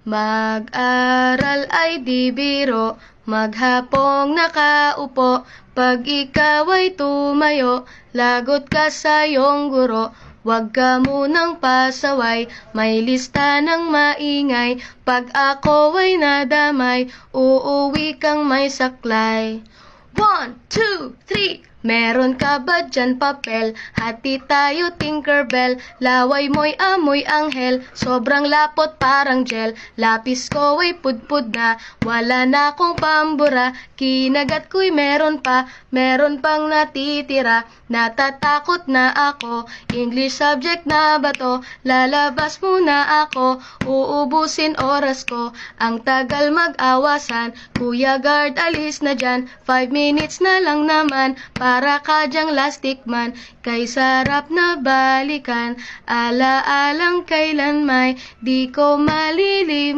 Mag-aral ay di biro, maghapong nakaupo. Pag ikaw ay tumayo, lagot ka sa iyong guro. Huwag ka munang pasaway, may lista ng maingay. Pag ako ay nadamay, uuwi kang may saklay. 1, 2, 3. Meron ka ba dyan papel? Hati tayo Tinkerbell. Laway mo'y amoy anghel, sobrang lapot parang gel. Lapis ko ay pudpud na, wala na akong pambura. Kinagat ko'y meron pang natitira. Natatakot na ako, English subject na ba to? Lalabas muna ako, uubusin oras ko. Ang tagal mag-awasan, Kuya Guard alis na dyan. 5 minutes na lang naman, para ka dyang lastic man. Kay sarap na balikan, ala-alang kailan may di ko malilim.